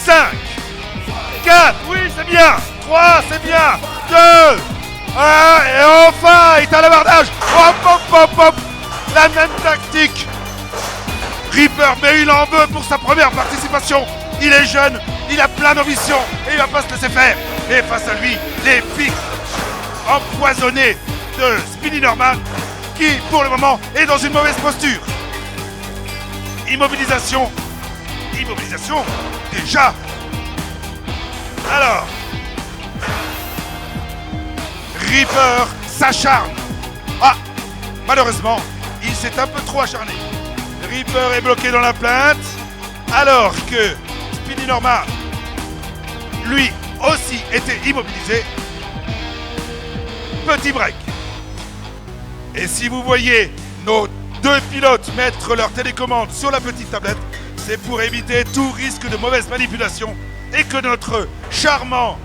5, 4, oui c'est bien, 3 c'est bien, 2, 1, et enfin il est à l'abordage. Hop hop hop hop, la même tactique. Reaper, mais il en veut pour sa première participation. Il est jeune, il a plein d'ambition et il va pas se laisser faire. Et face à lui, les pics empoisonnés de Speedy Norman qui, pour le moment, est dans une mauvaise posture. Immobilisation, déjà. Alors, Reaper s'acharne. Ah, malheureusement, il s'est un peu trop acharné. Reaper est bloqué dans la plainte, alors que Speedy Norman, lui aussi, était immobilisé. Petit break. Et si vous voyez nos deux pilotes mettre leur télécommande sur la petite tablette, c'est pour éviter tout risque de mauvaise manipulation et que notre charmant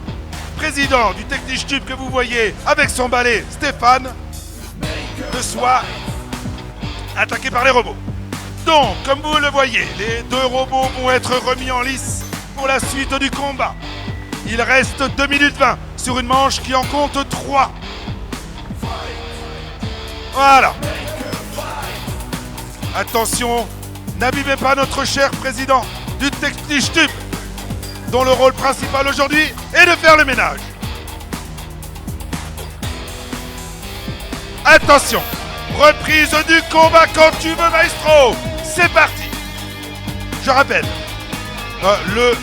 président du Technichtube que vous voyez avec son balai, Stéphane, ne soit attaqué par les robots. Donc, comme vous le voyez, les deux robots vont être remis en lice pour la suite du combat. Il reste 2 minutes 20 sur une manche qui en compte 3. Voilà. Attention, n'abîmez pas notre cher président du Technichtube, dont le rôle principal aujourd'hui est de faire le ménage. Attention, reprise du combat quand tu veux, maestro. C'est parti. Je rappelle, le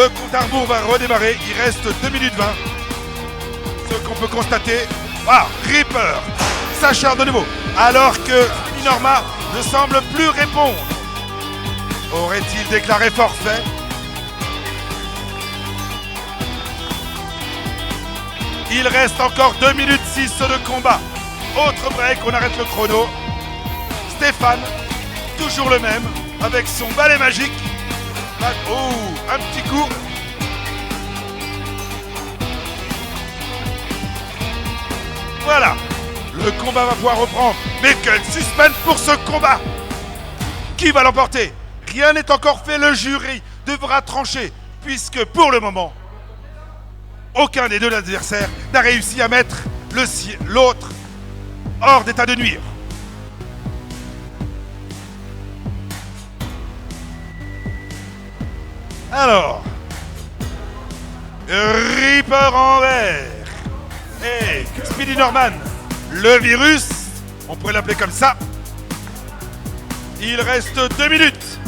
compte à rebours va redémarrer. Il reste 2 minutes 20. Ce qu'on peut constater, Reaper s'acharne de nouveau, alors que Norma ne semble plus répondre. Aurait-il déclaré forfait? Il reste encore 2 minutes 6 de combat. Autre break, on arrête le chrono. Stéphane, toujours le même, avec son balai magique. Oh, un petit coup. Voilà, le combat va pouvoir reprendre. Mais quel suspense pour ce combat! Qui va l'emporter? Rien n'est encore fait, le jury devra trancher, puisque pour le moment, aucun des deux adversaires n'a réussi à mettre l'autre hors d'état de nuire. Alors, Reaper en vert et Speedy Norman, le virus, on pourrait l'appeler comme ça. Il reste 2 minutes.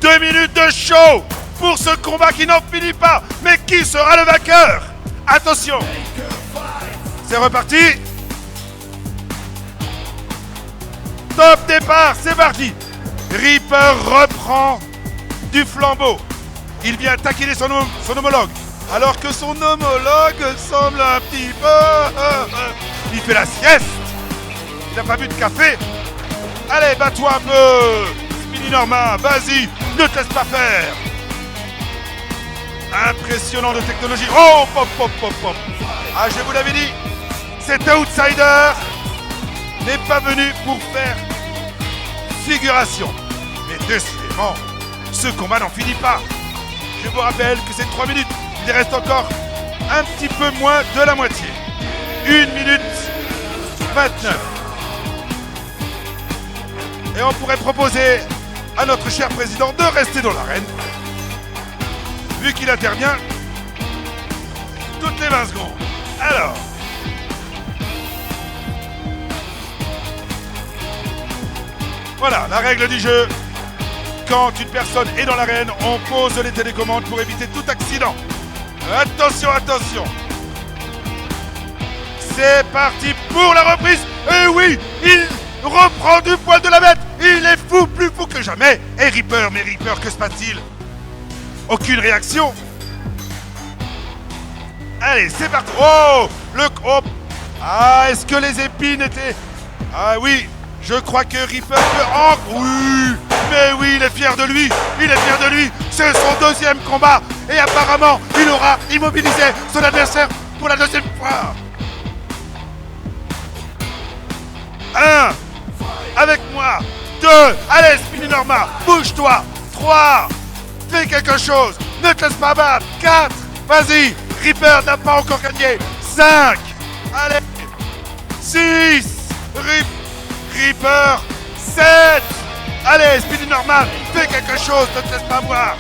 2 minutes de show pour ce combat qui n'en finit pas. Mais qui sera le vainqueur? Attention, c'est reparti. Top départ, c'est parti. Reaper reprend du flambeau. Il vient taquiner son homologue. Alors que son homologue semble un petit peu... il fait la sieste. Il n'a pas bu de café. Allez, bats-toi un peu. Speedy Norman, vas-y, ne te laisse pas faire. Impressionnant de technologie. Oh, pop, pop, pop, pop. Ah, je vous l'avais dit, cet outsider n'est pas venu pour faire figuration. Mais décidément, ce combat n'en finit pas. Je vous rappelle que c'est 3 minutes. Il reste encore un petit peu moins de la moitié. 1 minute 29. Et on pourrait proposer à notre cher président de rester dans l'arène, vu qu'il intervient toutes les 20 secondes. Alors, voilà la règle du jeu. Quand une personne est dans l'arène, on pose les télécommandes pour éviter tout accident. Attention, attention. C'est parti pour la reprise. Et oui, il reprend du poil de la bête. Il est fou, plus fou que jamais. Et Reaper, mais Reaper, que se passe-t-il? Aucune réaction. Allez, c'est parti. Oh, ah, est-ce que les épines étaient... Ah oui, je crois que Reaper peut... Oh, oui. Mais oui, il est fier de lui. Il est fier de lui. C'est son 2e combat. Et apparemment, il aura immobilisé son adversaire pour la 2e fois. 1. Avec moi. 2. Allez, Speedy Norman. Norma, bouge-toi. 3, fais quelque chose, ne te laisse pas battre. 4, vas-y, Reaper n'a pas encore gagné. 5, allez. 6, Reaper. 7, allez, Speedy Norman, fais quelque chose, ne te laisse pas voir.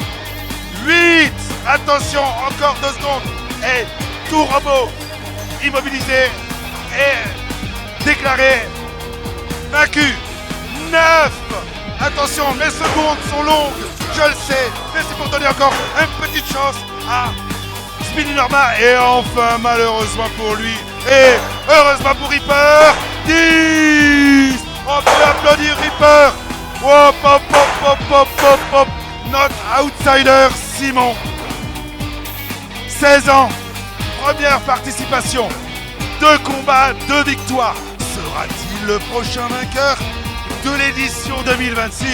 8, attention, encore 2 secondes. Et tout robot immobilisé et déclaré vaincu. 9, attention, les secondes sont longues, je le sais, mais c'est pour donner encore une petite chance à Speedy Norma. Et enfin, malheureusement pour lui, et heureusement pour Reaper, 10. On peut applaudir Reaper. Hop, hop, hop, hop, hop, hop, hop. Notre outsider Simon. 16 ans, première participation, 2 combats, 2 victoires. Sera-t-il le prochain vainqueur de l'édition 2026?